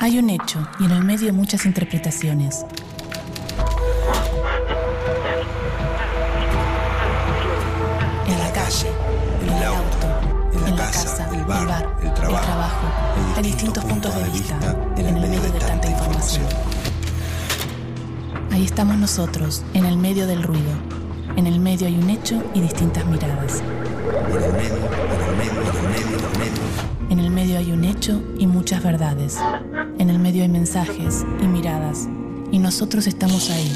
Hay un hecho y en el medio muchas interpretaciones. En la calle, en el auto, en la casa, el bar, el trabajo. Hay distintos puntos de vista en el medio de tanta información. Ahí estamos nosotros, en el medio del ruido. En el medio hay un hecho y distintas miradas. En el medio hay un hecho y muchas verdades. En el medio hay mensajes y miradas. Y nosotros estamos ahí.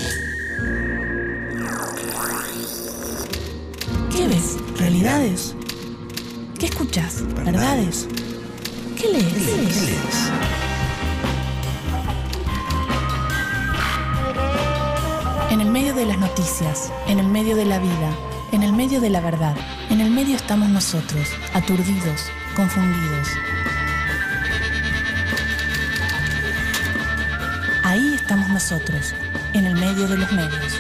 ¿Qué ves? ¿Realidades? ¿Qué escuchas? ¿Verdades? ¿Qué lees? En el medio de las noticias, en el medio de la vida, en el medio de la verdad, en el medio estamos nosotros, aturdidos, confundidos. Ahí estamos nosotros, en el medio de los medios.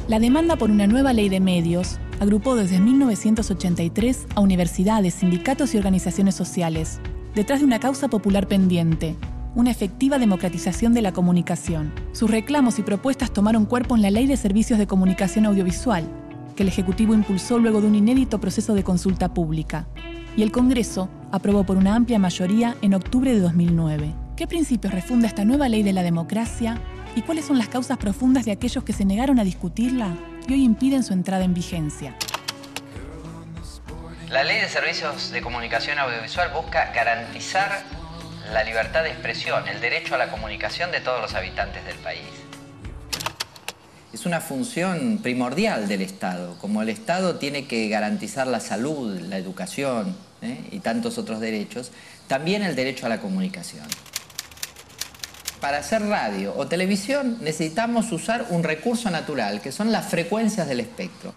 La demanda por una nueva ley de medios agrupó desde 1983 a universidades, sindicatos y organizaciones sociales, detrás de una causa popular pendiente, una efectiva democratización de la comunicación. Sus reclamos y propuestas tomaron cuerpo en la Ley de Servicios de Comunicación Audiovisual, que el Ejecutivo impulsó luego de un inédito proceso de consulta pública, y el Congreso aprobó por una amplia mayoría en octubre de 2009. ¿Qué principios refunda esta nueva ley de la democracia? ¿Y cuáles son las causas profundas de aquellos que se negaron a discutirla y hoy impiden su entrada en vigencia? La Ley de Servicios de Comunicación Audiovisual busca garantizar la libertad de expresión, el derecho a la comunicación de todos los habitantes del país. Es una función primordial del Estado. Como el Estado tiene que garantizar la salud, la educación y tantos otros derechos, también el derecho a la comunicación. Para hacer radio o televisión necesitamos usar un recurso natural, que son las frecuencias del espectro.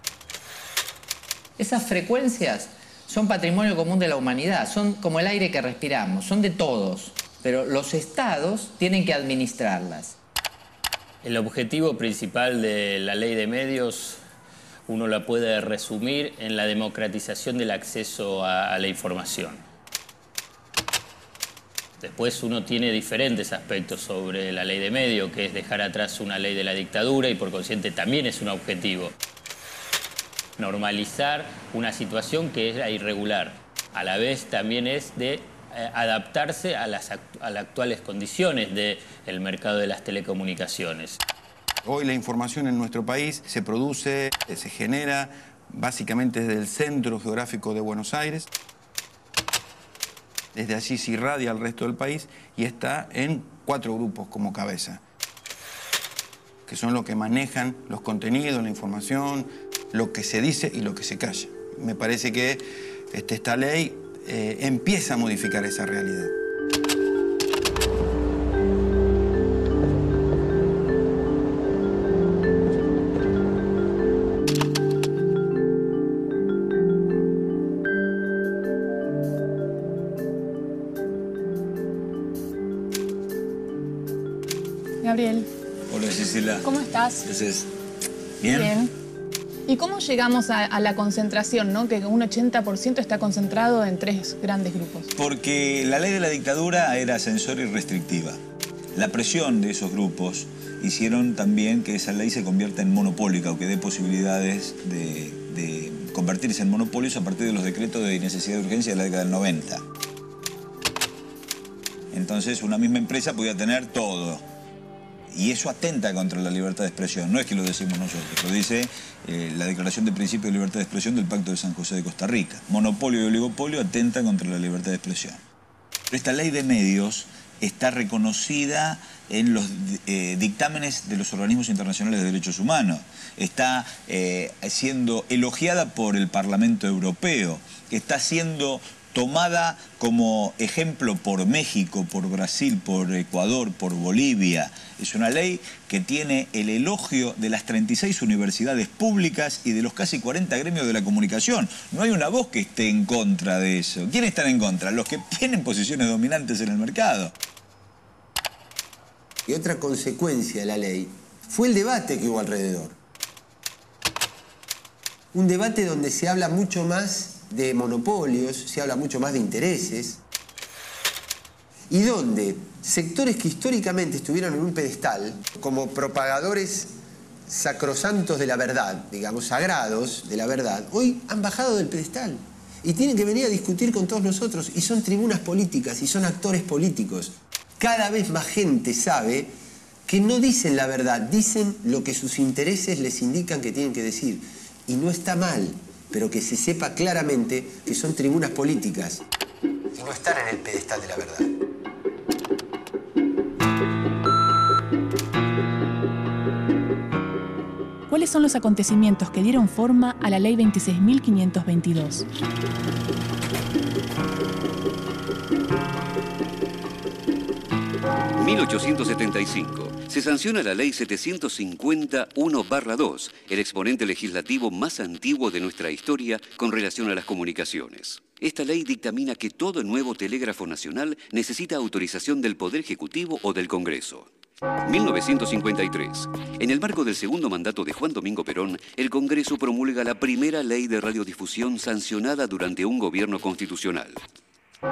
Esas frecuencias son patrimonio común de la humanidad, son como el aire que respiramos, son de todos, pero los estados tienen que administrarlas. El objetivo principal de la ley de medios, uno la puede resumir en la democratización del acceso a la información. Después uno tiene diferentes aspectos sobre la ley de medios, que es dejar atrás una ley de la dictadura y por consiguiente también es un objetivo. Normalizar una situación que era irregular. A la vez también es de adaptarse a las actuales condiciones del mercado de las telecomunicaciones. Hoy la información en nuestro país se produce, se genera básicamente desde el centro geográfico de Buenos Aires. Desde allí se irradia al resto del país y está en 4 grupos como cabeza, que son los que manejan los contenidos, la información, lo que se dice y lo que se calla. Me parece que esta ley empieza a modificar esa realidad. Gabriel. Hola, Cecilia. ¿Cómo estás? ¿Qué haces? ¿Bien? Bien. ¿Y cómo llegamos a la concentración, ¿no? Que un 80% está concentrado en 3 grandes grupos? Porque la ley de la dictadura era censora y restrictiva. La presión de esos grupos hicieron también que esa ley se convierta en monopólica o que dé posibilidades de convertirse en monopolios a partir de los decretos de necesidad de urgencia de la década del 90. Entonces una misma empresa podía tener todo. Y eso atenta contra la libertad de expresión. No es que lo decimos nosotros, lo dice la Declaración de Principio de Libertad de Expresión del Pacto de San José de Costa Rica. Monopolio y oligopolio atentan contra la libertad de expresión. Esta ley de medios está reconocida en los dictámenes de los organismos internacionales de derechos humanos. Está siendo elogiada por el Parlamento Europeo. Está siendo tomada como ejemplo por México, por Brasil, por Ecuador, por Bolivia. Es una ley que tiene el elogio de las 36 universidades públicas y de los casi 40 gremios de la comunicación. No hay una voz que esté en contra de eso. ¿Quiénes están en contra? Los que tienen posiciones dominantes en el mercado. Y otra consecuencia de la ley fue el debate que hubo alrededor. Un debate donde se habla mucho más de monopolios, se habla mucho más de intereses, y donde sectores que históricamente estuvieron en un pedestal, como propagadores sacrosantos de la verdad, digamos, sagrados de la verdad, hoy han bajado del pedestal y tienen que venir a discutir con todos nosotros, y son tribunas políticas y son actores políticos. Cada vez más gente sabe que no dicen la verdad, dicen lo que sus intereses les indican que tienen que decir. Y no está mal, pero que se sepa claramente que son tribunas políticas y no están en el pedestal de la verdad. ¿Cuáles son los acontecimientos que dieron forma a la Ley 26.522? En 1875 se sanciona la Ley 750-1/2, el exponente legislativo más antiguo de nuestra historia con relación a las comunicaciones. Esta ley dictamina que todo nuevo telégrafo nacional necesita autorización del Poder Ejecutivo o del Congreso. 1953. En el marco del segundo mandato de Juan Domingo Perón, el Congreso promulga la primera ley de radiodifusión sancionada durante un gobierno constitucional.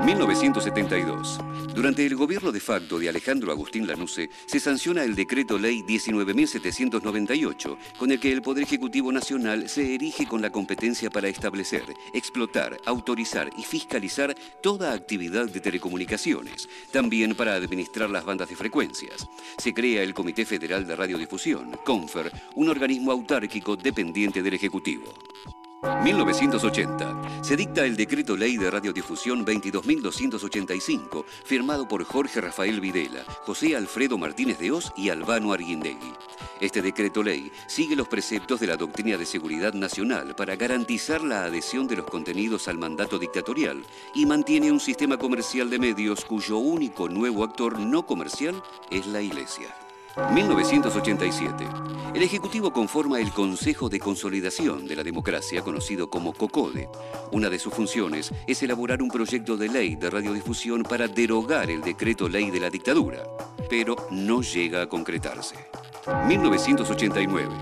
1972. Durante el gobierno de facto de Alejandro Agustín Lanusse, se sanciona el Decreto Ley 19.798, con el que el Poder Ejecutivo Nacional se erige con la competencia para establecer, explotar, autorizar y fiscalizar toda actividad de telecomunicaciones, también para administrar las bandas de frecuencias. Se crea el Comité Federal de Radiodifusión, CONFER, un organismo autárquico dependiente del Ejecutivo. 1980. Se dicta el Decreto Ley de Radiodifusión 22.285, firmado por Jorge Rafael Videla, José Alfredo Martínez de Hoz y Albano Arguindegui. Este decreto ley sigue los preceptos de la Doctrina de Seguridad Nacional para garantizar la adhesión de los contenidos al mandato dictatorial y mantiene un sistema comercial de medios cuyo único nuevo actor no comercial es la Iglesia. 1987. El Ejecutivo conforma el Consejo de Consolidación de la Democracia, conocido como COCODE. Una de sus funciones es elaborar un proyecto de ley de radiodifusión para derogar el decreto ley de la dictadura, pero no llega a concretarse. 1989.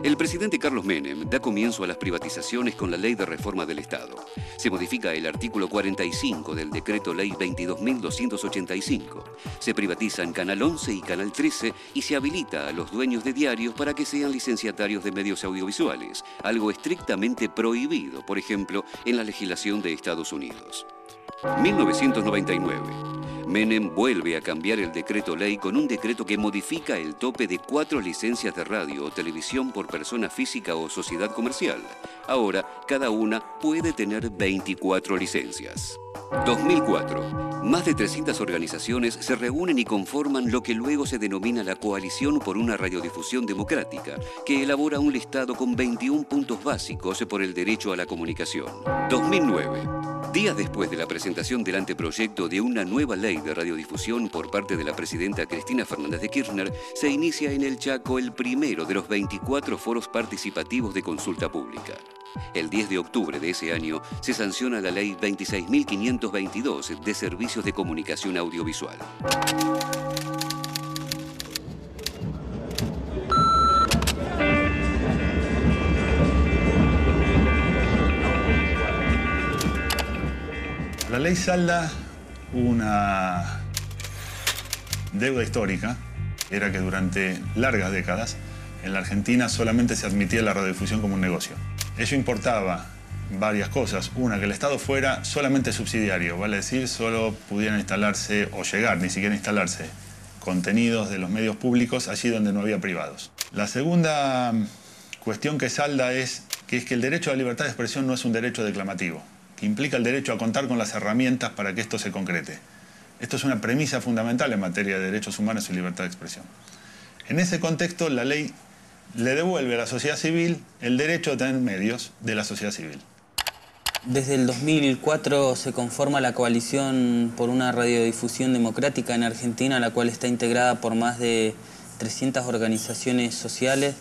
El presidente Carlos Menem da comienzo a las privatizaciones con la Ley de Reforma del Estado. Se modifica el artículo 45 del Decreto Ley 22.285. Se privatizan Canal 11 y Canal 13 y se habilita a los dueños de diarios para que sean licenciatarios de medios audiovisuales, algo estrictamente prohibido, por ejemplo, en la legislación de Estados Unidos. 1999. Menem vuelve a cambiar el decreto ley con un decreto que modifica el tope de 4 licencias de radio o televisión por persona física o sociedad comercial. Ahora, cada una puede tener 24 licencias. 2004. Más de 300 organizaciones se reúnen y conforman lo que luego se denomina la Coalición por una Radiodifusión Democrática, que elabora un listado con 21 puntos básicos por el derecho a la comunicación. 2009. Días después de la presentación del anteproyecto de una nueva ley de radiodifusión por parte de la presidenta Cristina Fernández de Kirchner, se inicia en el Chaco el primero de los 24 foros participativos de consulta pública. El 10 de octubre de ese año se sanciona la Ley 26.522 de Servicios de Comunicación Audiovisual. La ley salda una deuda histórica, era que durante largas décadas en la Argentina solamente se admitía la radiodifusión como un negocio. Ello importaba varias cosas. Una, que el Estado fuera solamente subsidiario, vale decir, solo pudieran instalarse o llegar, ni siquiera instalarse, contenidos de los medios públicos allí donde no había privados. La segunda cuestión que salda es que el derecho a la libertad de expresión no es un derecho declamativo, que implica el derecho a contar con las herramientas para que esto se concrete. Esto es una premisa fundamental en materia de derechos humanos y libertad de expresión. En ese contexto, la ley le devuelve a la sociedad civil el derecho a tener medios de la sociedad civil. Desde el 2004 se conforma la Coalición por una Radiodifusión Democrática en Argentina, la cual está integrada por más de 300 organizaciones sociales,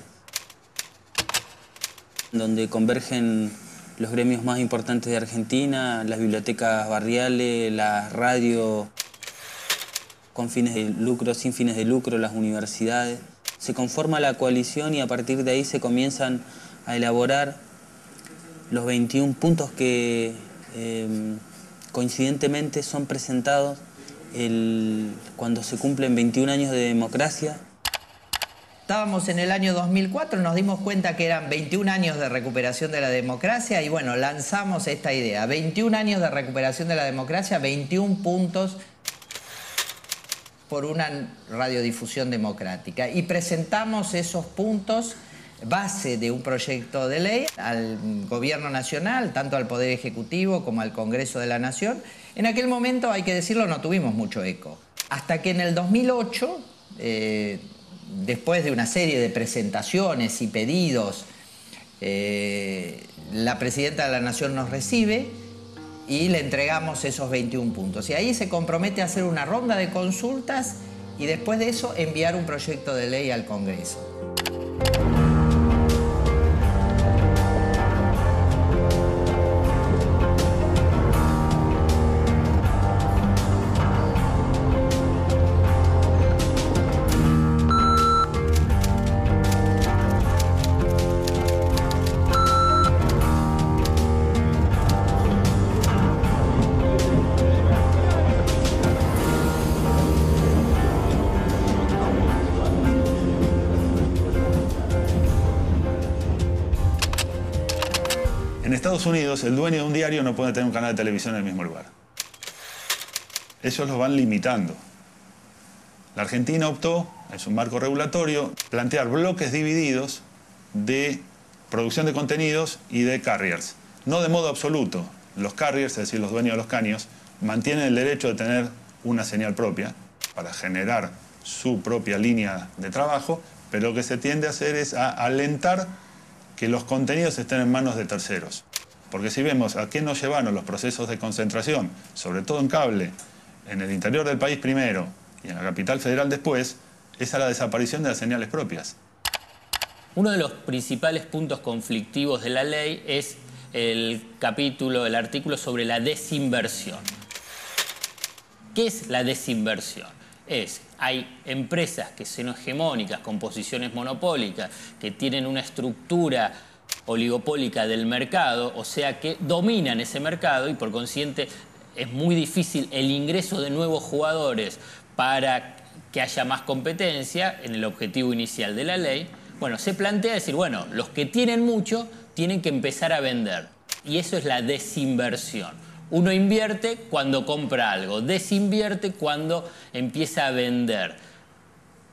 donde convergen los gremios más importantes de Argentina, las bibliotecas barriales, la radio. con fines de lucro, sin fines de lucro, las universidades. Se conforma la coalición y a partir de ahí se comienzan a elaborar los 21 puntos que coincidentemente son presentados cuando se cumplen 21 años de democracia. Estábamos en el año 2004, nos dimos cuenta que eran 21 años de recuperación de la democracia y bueno, lanzamos esta idea. 21 años de recuperación de la democracia, 21 puntos por una radiodifusión democrática. Y presentamos esos puntos base de un proyecto de ley al Gobierno Nacional, tanto al Poder Ejecutivo como al Congreso de la Nación. En aquel momento, hay que decirlo, no tuvimos mucho eco. Hasta que en el 2008, después de una serie de presentaciones y pedidos, la Presidenta de la Nación nos recibe y le entregamos esos 21 puntos. Y ahí se compromete a hacer una ronda de consultas y después de eso enviar un proyecto de ley al Congreso. En Estados Unidos, el dueño de un diario no puede tener un canal de televisión en el mismo lugar. Ellos lo van limitando. La Argentina optó, en su marco regulatorio, plantear bloques divididos de producción de contenidos y de carriers. No de modo absoluto. Los carriers, es decir, los dueños de los caños, mantienen el derecho de tener una señal propia para generar su propia línea de trabajo, pero lo que se tiende a hacer es a alentar que los contenidos estén en manos de terceros. Porque si vemos a qué nos llevaron los procesos de concentración, sobre todo en cable, en el interior del país primero y en la capital federal después, es a la desaparición de las señales propias. Uno de los principales puntos conflictivos de la ley es el artículo sobre la desinversión. ¿Qué es la desinversión? Hay empresas que son hegemónicas, con posiciones monopólicas, que tienen una estructura oligopólica del mercado, o sea que dominan ese mercado y por consiguiente es muy difícil el ingreso de nuevos jugadores para que haya más competencia en el objetivo inicial de la ley. Bueno, se plantea decir, bueno, los que tienen mucho tienen que empezar a vender y eso es la desinversión. Uno invierte cuando compra algo, desinvierte cuando empieza a vender.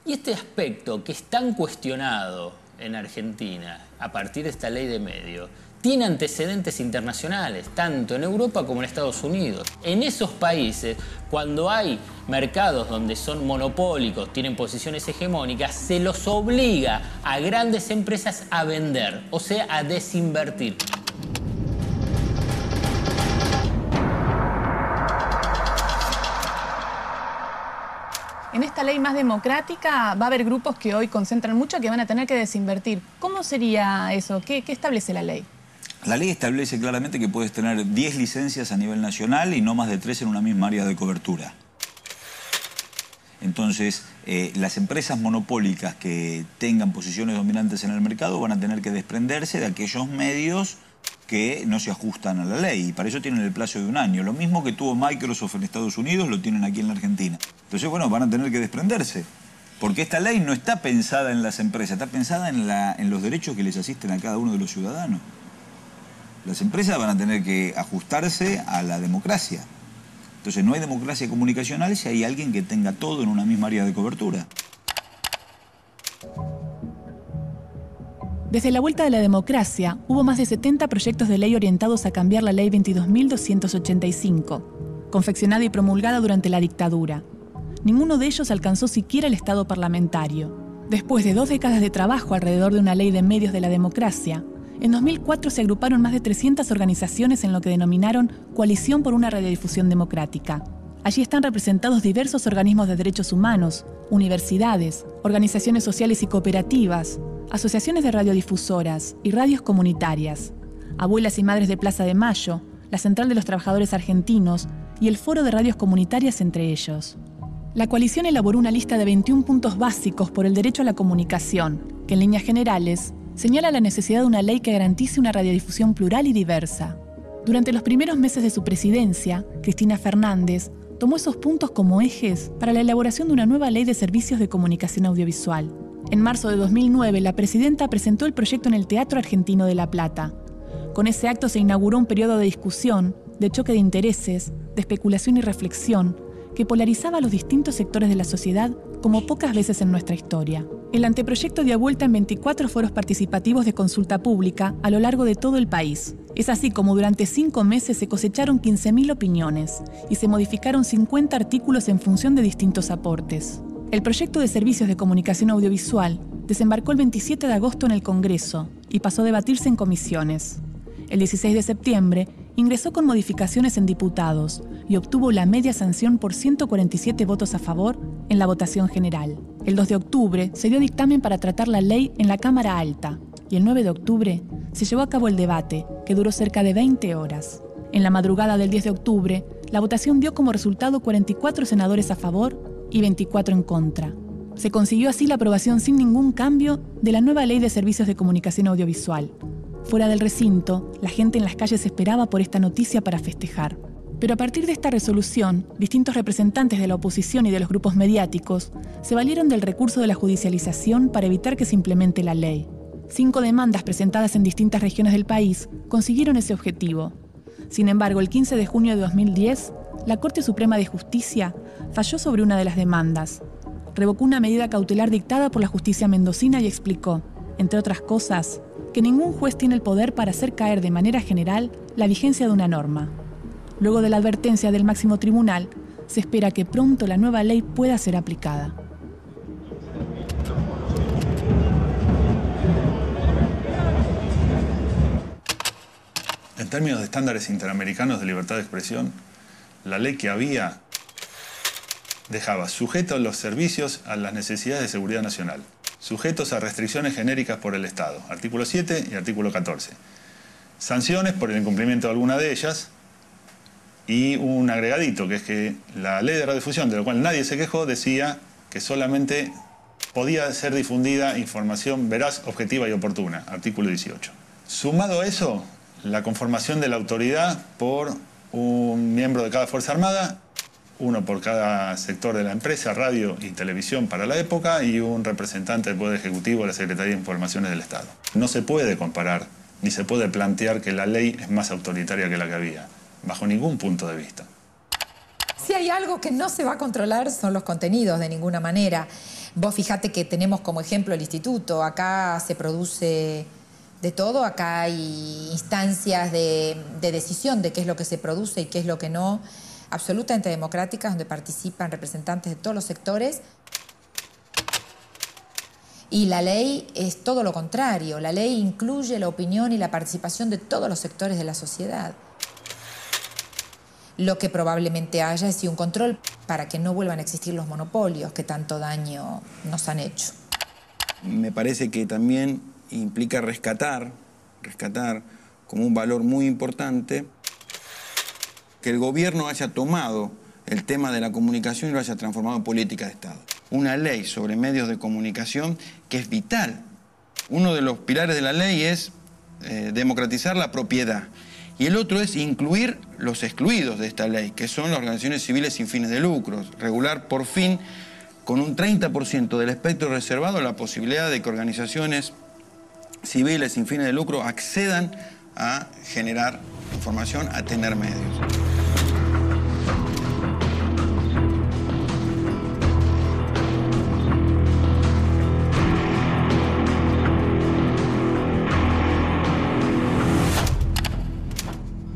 Y este aspecto que es tan cuestionado en Argentina a partir de esta ley de medios tiene antecedentes internacionales, tanto en Europa como en Estados Unidos. En esos países, cuando hay mercados donde son monopólicos, tienen posiciones hegemónicas, se los obliga a grandes empresas a vender, o sea, a desinvertir. En esta ley más democrática va a haber grupos que hoy concentran mucho que van a tener que desinvertir. ¿Cómo sería eso? ¿Qué establece la ley? La ley establece claramente que puedes tener 10 licencias a nivel nacional y no más de 3 en una misma área de cobertura. Entonces, las empresas monopólicas que tengan posiciones dominantes en el mercado van a tener que desprenderse de aquellos medios que no se ajustan a la ley, y para eso tienen el plazo de 1 año. Lo mismo que tuvo Microsoft en Estados Unidos, lo tienen aquí en la Argentina. Entonces, bueno, van a tener que desprenderse, porque esta ley no está pensada en las empresas, está pensada en los derechos que les asisten a cada uno de los ciudadanos. Las empresas van a tener que ajustarse a la democracia. Entonces, no hay democracia comunicacional si hay alguien que tenga todo en una misma área de cobertura. Desde la vuelta de la democracia, hubo más de 70 proyectos de ley orientados a cambiar la ley 22.285, confeccionada y promulgada durante la dictadura. Ninguno de ellos alcanzó siquiera el estado parlamentario. Después de 2 décadas de trabajo alrededor de una ley de medios de la democracia, en 2004 se agruparon más de 300 organizaciones en lo que denominaron Coalición por una Radiodifusión Democrática. Allí están representados diversos organismos de derechos humanos, universidades, organizaciones sociales y cooperativas, asociaciones de radiodifusoras y radios comunitarias, Abuelas y Madres de Plaza de Mayo, la Central de los Trabajadores Argentinos y el Foro de Radios Comunitarias entre ellos. La coalición elaboró una lista de 21 puntos básicos por el derecho a la comunicación, que en líneas generales señala la necesidad de una ley que garantice una radiodifusión plural y diversa. Durante los primeros meses de su presidencia, Cristina Fernández tomó esos puntos como ejes para la elaboración de una nueva ley de servicios de comunicación audiovisual. En marzo de 2009, la presidenta presentó el proyecto en el Teatro Argentino de La Plata. Con ese acto se inauguró un periodo de discusión, de choque de intereses, de especulación y reflexión, que polarizaba a los distintos sectores de la sociedad como pocas veces en nuestra historia. El anteproyecto dio vuelta en 24 foros participativos de consulta pública a lo largo de todo el país. Es así como durante 5 meses se cosecharon 15.000 opiniones y se modificaron 50 artículos en función de distintos aportes. El proyecto de servicios de comunicación audiovisual desembarcó el 27 de agosto en el Congreso y pasó a debatirse en comisiones. El 16 de septiembre ingresó con modificaciones en diputados y obtuvo la media sanción por 147 votos a favor en la votación general. El 2 de octubre se dio dictamen para tratar la ley en la Cámara Alta y el 9 de octubre se llevó a cabo el debate, que duró cerca de 20 horas. En la madrugada del 10 de octubre, la votación dio como resultado 44 senadores a favor y 24 en contra. Se consiguió así la aprobación sin ningún cambio de la nueva ley de servicios de comunicación audiovisual. Fuera del recinto, la gente en las calles esperaba por esta noticia para festejar. Pero a partir de esta resolución, distintos representantes de la oposición y de los grupos mediáticos se valieron del recurso de la judicialización para evitar que se implemente la ley. 5 demandas presentadas en distintas regiones del país consiguieron ese objetivo. Sin embargo, el 15 de junio de 2010, la Corte Suprema de Justicia falló sobre una de las demandas. Revocó una medida cautelar dictada por la justicia mendocina y explicó, entre otras cosas, que ningún juez tiene el poder para hacer caer de manera general la vigencia de una norma. Luego de la advertencia del máximo tribunal, se espera que pronto la nueva ley pueda ser aplicada. En términos de estándares interamericanos de libertad de expresión, la ley que había dejaba sujetos los servicios a las necesidades de seguridad nacional, sujetos a restricciones genéricas por el Estado, artículo 7 y artículo 14. Sanciones por el incumplimiento de alguna de ellas y un agregadito, que es que la ley de radiodifusión, de lo cual nadie se quejó, decía que solamente podía ser difundida información veraz, objetiva y oportuna, artículo 18. Sumado a eso, la conformación de la autoridad por un miembro de cada Fuerza Armada, uno por cada sector de la empresa, radio y televisión para la época, y un representante del Poder Ejecutivo de la Secretaría de Informaciones del Estado. No se puede comparar, ni se puede plantear que la ley es más autoritaria que la que había, bajo ningún punto de vista. Si hay algo que no se va a controlar son los contenidos, de ninguna manera. Vos fijate que tenemos como ejemplo el instituto, acá se produce de todo, acá hay instancias de decisión de qué es lo que se produce y qué es lo que no, absolutamente democráticas, donde participan representantes de todos los sectores. Y la ley es todo lo contrario, la ley incluye la opinión y la participación de todos los sectores de la sociedad. Lo que probablemente haya es un control para que no vuelvan a existir los monopolios que tanto daño nos han hecho. Me parece que también implica rescatar como un valor muy importante que el gobierno haya tomado el tema de la comunicación y lo haya transformado en política de Estado. Una ley sobre medios de comunicación que es vital. Uno de los pilares de la ley es democratizar la propiedad. Y el otro es incluir los excluidos de esta ley, que son las organizaciones civiles sin fines de lucro. Regular por fin, con un 30% del espectro reservado, la posibilidad de que organizaciones civiles sin fines de lucro accedan a generar información, a tener medios.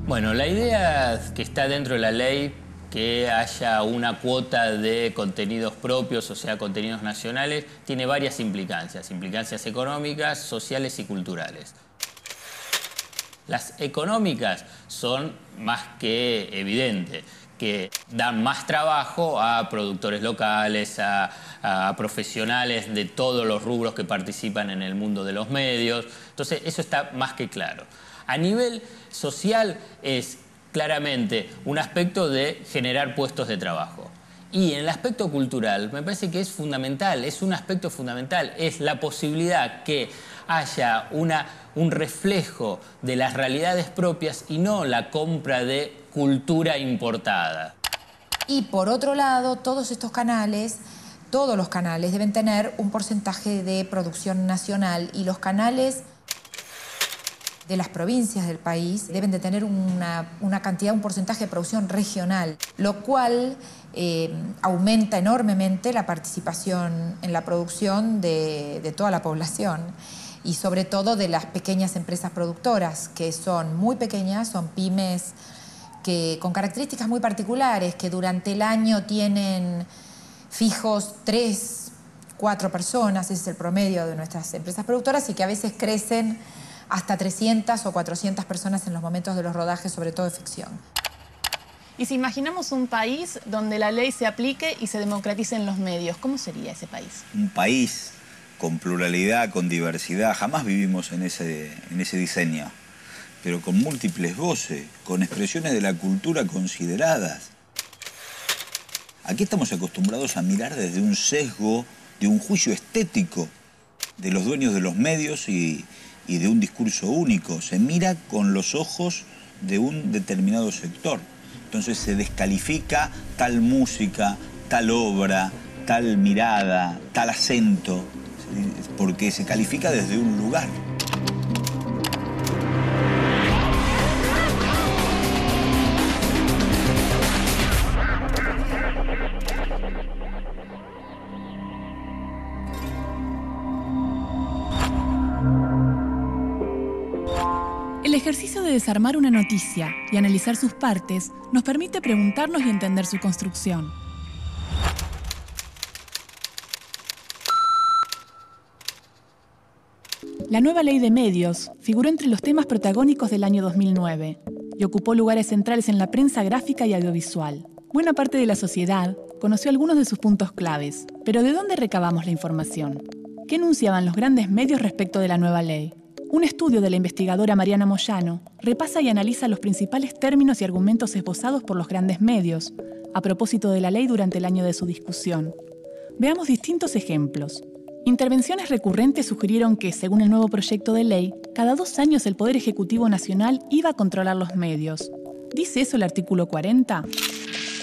Bueno, la idea que está dentro de la ley, que haya una cuota de contenidos propios, o sea, contenidos nacionales, tiene varias implicancias económicas, sociales y culturales. Las económicas son más que evidentes, que dan más trabajo a productores locales, a profesionales de todos los rubros que participan en el mundo de los medios. Entonces, eso está más que claro. A nivel social es claramente un aspecto de generar puestos de trabajo. Y en el aspecto cultural, me parece que es fundamental, es un aspecto fundamental, es la posibilidad que haya un reflejo de las realidades propias y no la compra de cultura importada. Y por otro lado, todos los canales deben tener un porcentaje de producción nacional y los canales de las provincias del país deben de tener una cantidad, un porcentaje de producción regional, lo cual aumenta enormemente la participación en la producción de toda la población y sobre todo de las pequeñas empresas productoras, que son muy pequeñas, son pymes que, con características muy particulares, que durante el año tienen fijos 3, 4 personas, ese es el promedio de nuestras empresas productoras, y que a veces crecen hasta 300 o 400 personas en los momentos de los rodajes, sobre todo de ficción. Y si imaginamos un país donde la ley se aplique y se democraticen los medios, ¿cómo sería ese país? Un país con pluralidad, con diversidad. Jamás vivimos en ese diseño, pero con múltiples voces, con expresiones de la cultura consideradas. Aquí estamos acostumbrados a mirar desde un sesgo, de un juicio estético de los dueños de los medios y de un discurso único. Se mira con los ojos de un determinado sector. Entonces se descalifica tal música, tal obra, tal mirada, tal acento, porque se califica desde un lugar. El ejercicio de desarmar una noticia y analizar sus partes nos permite preguntarnos y entender su construcción. La nueva ley de medios figuró entre los temas protagónicos del año 2009 y ocupó lugares centrales en la prensa gráfica y audiovisual. Buena parte de la sociedad conoció algunos de sus puntos claves, pero ¿de dónde recabamos la información? ¿Qué enunciaban los grandes medios respecto de la nueva ley? Un estudio de la investigadora Mariana Moyano repasa y analiza los principales términos y argumentos esbozados por los grandes medios a propósito de la ley durante el año de su discusión. Veamos distintos ejemplos. Intervenciones recurrentes sugirieron que, según el nuevo proyecto de ley, cada 2 años el Poder Ejecutivo Nacional iba a controlar los medios. ¿Dice eso el artículo 40?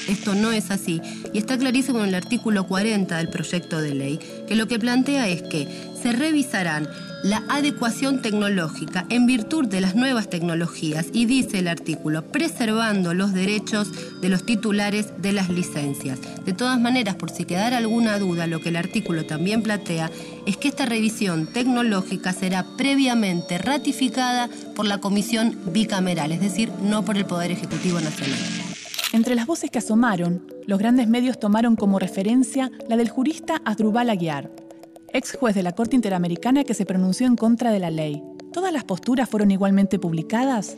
Esto no es así, y está clarísimo en el artículo 40 del proyecto de ley, que lo que plantea es que se revisarán la adecuación tecnológica en virtud de las nuevas tecnologías, y dice el artículo, preservando los derechos de los titulares de las licencias. De todas maneras, por si quedara alguna duda, lo que el artículo también plantea es que esta revisión tecnológica será previamente ratificada por la Comisión Bicameral, es decir, no por el Poder Ejecutivo Nacional. Entre las voces que asomaron, los grandes medios tomaron como referencia la del jurista Asdrúbal Aguiar, ex juez de la Corte Interamericana que se pronunció en contra de la ley. ¿Todas las posturas fueron igualmente publicadas?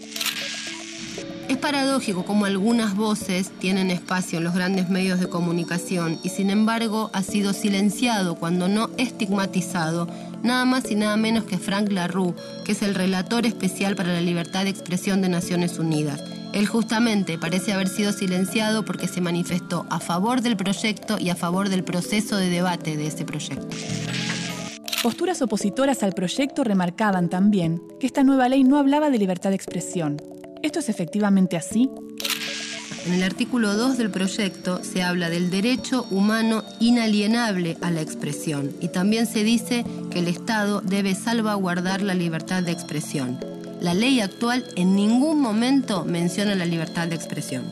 Es paradójico cómo algunas voces tienen espacio en los grandes medios de comunicación y sin embargo ha sido silenciado, cuando no estigmatizado, nada más y nada menos que Frank LaRue, que es el relator especial para la libertad de expresión de Naciones Unidas. Él justamente parece haber sido silenciado porque se manifestó a favor del proyecto y a favor del proceso de debate de ese proyecto. Posturas opositoras al proyecto remarcaban también que esta nueva ley no hablaba de libertad de expresión. ¿Esto es efectivamente así? En el artículo 2 del proyecto se habla del derecho humano inalienable a la expresión y también se dice que el Estado debe salvaguardar la libertad de expresión. La ley actual en ningún momento menciona la libertad de expresión.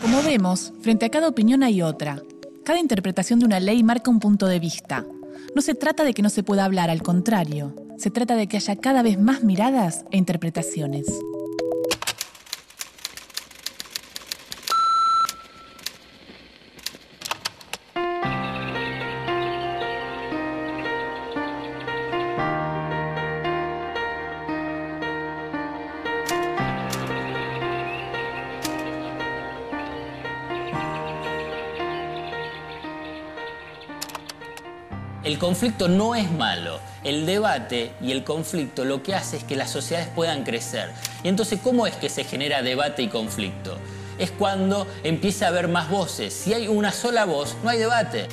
Como vemos, frente a cada opinión hay otra. Cada interpretación de una ley marca un punto de vista. No se trata de que no se pueda hablar, al contrario. Se trata de que haya cada vez más miradas e interpretaciones. El conflicto no es malo. El debate y el conflicto lo que hace es que las sociedades puedan crecer. Y entonces, ¿cómo es que se genera debate y conflicto? es cuando empieza a haber más voces. Si hay una sola voz, no hay debate.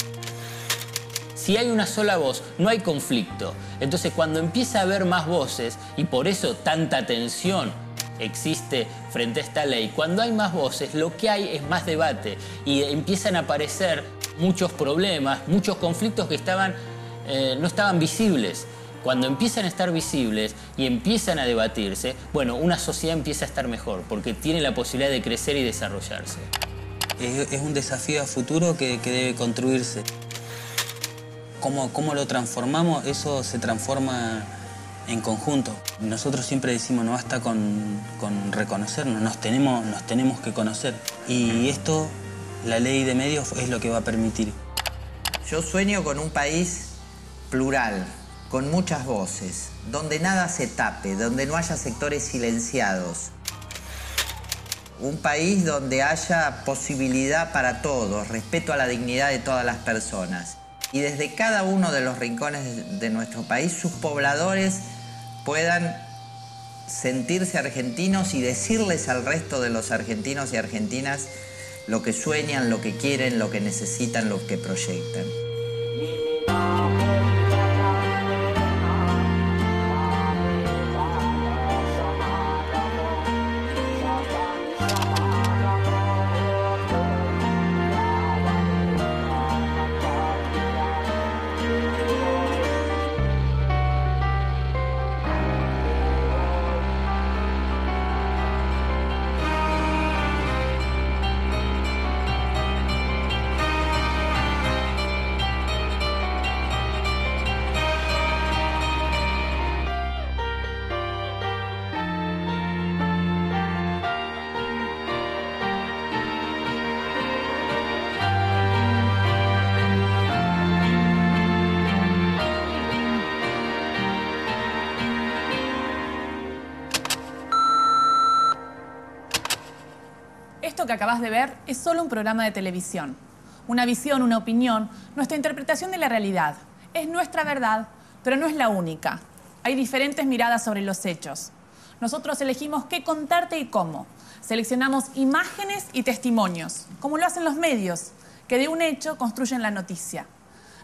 Si hay una sola voz, no hay conflicto. Entonces, cuando empieza a haber más voces, y por eso tanta tensión existe frente a esta ley, cuando hay más voces, lo que hay es más debate y empiezan a aparecer muchos problemas, muchos conflictos que no estaban visibles. Cuando empiezan a estar visibles y empiezan a debatirse, bueno, una sociedad empieza a estar mejor porque tiene la posibilidad de crecer y desarrollarse. Es un desafío a futuro que debe construirse. ¿Cómo lo transformamos? Eso se transforma en conjunto. Nosotros siempre decimos, no basta con reconocernos, nos tenemos que conocer. Y esto, la ley de medios, es lo que va a permitir. Yo sueño con un país plural, con muchas voces, donde nada se tape, donde no haya sectores silenciados. Un país donde haya posibilidad para todos, respeto a la dignidad de todas las personas. Y desde cada uno de los rincones de nuestro país, sus pobladores puedan sentirse argentinos y decirles al resto de los argentinos y argentinas lo que sueñan, lo que quieren, lo que necesitan, lo que proyectan. Esto que acabas de ver es solo un programa de televisión. Una visión, una opinión, nuestra interpretación de la realidad. Es nuestra verdad, pero no es la única. Hay diferentes miradas sobre los hechos. Nosotros elegimos qué contarte y cómo. Seleccionamos imágenes y testimonios, como lo hacen los medios, que de un hecho construyen la noticia.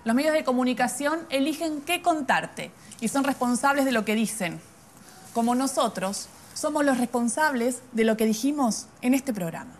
Los medios de comunicación eligen qué contarte y son responsables de lo que dicen. Como nosotros, somos los responsables de lo que dijimos en este programa.